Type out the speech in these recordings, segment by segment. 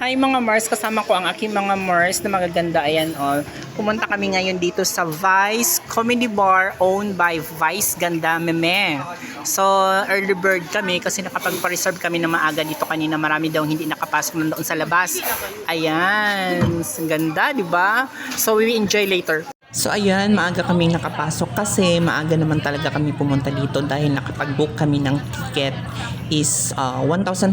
Hi mga Mars, kasama ko ang aking mga Mars na magaganda. Ayan pumunta kami ngayon dito sa Vice Comedy Bar owned by Vice Ganda Meme. So early bird kami kasi nakapagpa-reserve kami na maaga dito kanina. Marami daw hindi nakapasok nandoon sa labas. Ayan, ang ganda, di ba? So we will enjoy later. So ayan, maaga kami nakapasok kasi maaga naman talaga kami pumunta dito dahil nakapag-book kami ng ticket is 1,500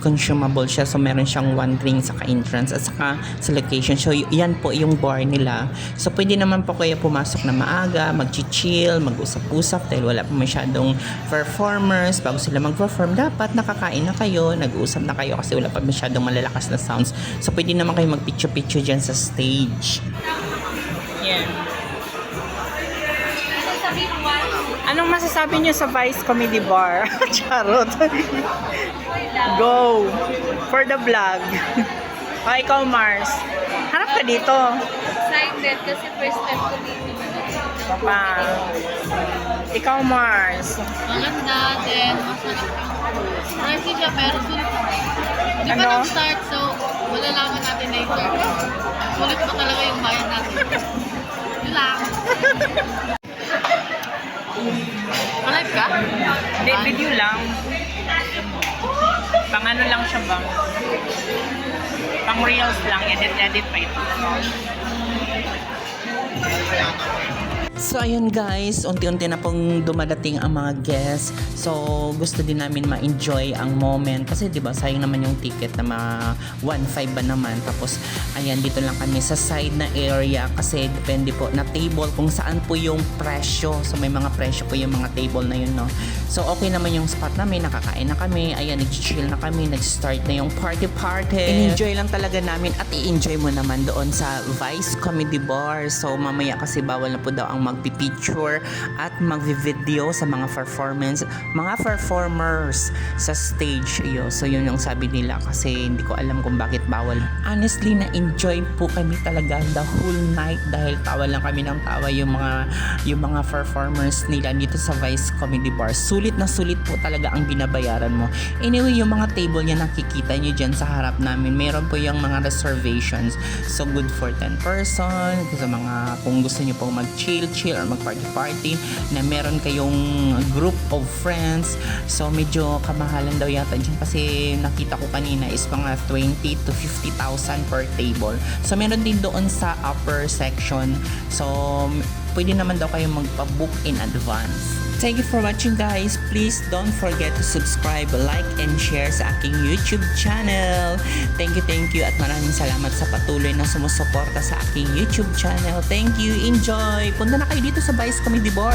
consumable siya. So meron siyang one drink sa entrance at saka sa location. So yan po yung bar nila. So pwede naman po kayo pumasok na maaga, mag-chill, mag-usap-usap dahil wala pa masyadong performers. Bago sila mag-perform, dapat nakakain na kayo, nag-uusap na kayo kasi wala pa masyadong malalakas na sounds. So pwede naman kayo mag-picture-picture dyan sa stage. Yan. Anong masasabi niyo sa Vice Comedy Bar? Charot. Go for the vlog. O, ikaw Mars. Harap ka dito. Excited kasi first time ko dito. Papa. Ikaw Mars. Maganda din. Masarap. Pricey siya pero sulit. Hindi pa Ano? nag-start so malalaman natin later. Sulit pa talaga yung bayan natin. Yun lang. Alive ka? Hindi, video lang. Pang ano lang siya ba? Pang reels lang. Edit pa ito. So ayun guys, unti-unti na pong dumadating ang mga guests. So gusto din namin ma-enjoy ang moment kasi 'di ba sayang naman yung ticket na 1.5 ba naman. Tapos ayan, dito lang kami sa side na area kasi depende po na table kung saan po yung presyo. So may mga presyo po yung mga table na yun, no. So okay naman yung spot namin, nakakain na kami. Ayan, nag-chill na kami, nag-start na yung party. Enjoy lang talaga namin at i-enjoy mo naman doon sa Vice Comedy Bar. So mamaya kasi bawal na po daw ang magpipicture at magvi-video sa mga performers sa stage. So yun yung sabi nila kasi hindi ko alam kung bakit bawal. Honestly, na-enjoy po kami talaga the whole night dahil tawa lang kami ng tawa yung mga performers nila dito sa Vice Comedy Bar. Sulit na sulit po talaga ang binabayaran mo. Anyway, yung mga table niya nakikita nyo dyan sa harap namin. Meron po yung mga reservations. So good for 10 person. Sa mga kung gusto nyo pong mag-chill or mag-party na meron kayong group of friends. So medyo kamahalan daw yata dyan kasi nakita ko kanina is mga 20 to 50,000 per table. So meron din doon sa upper section. So pwede naman daw kayong magpa-book in advance. Thank you for watching guys. Please don't forget to subscribe, like, and share sa aking YouTube channel. Thank you at maraming salamat sa patuloy na sumusuporta sa aking YouTube channel. Thank you. Enjoy. Punta na kayo dito sa Vice Comedy Bar.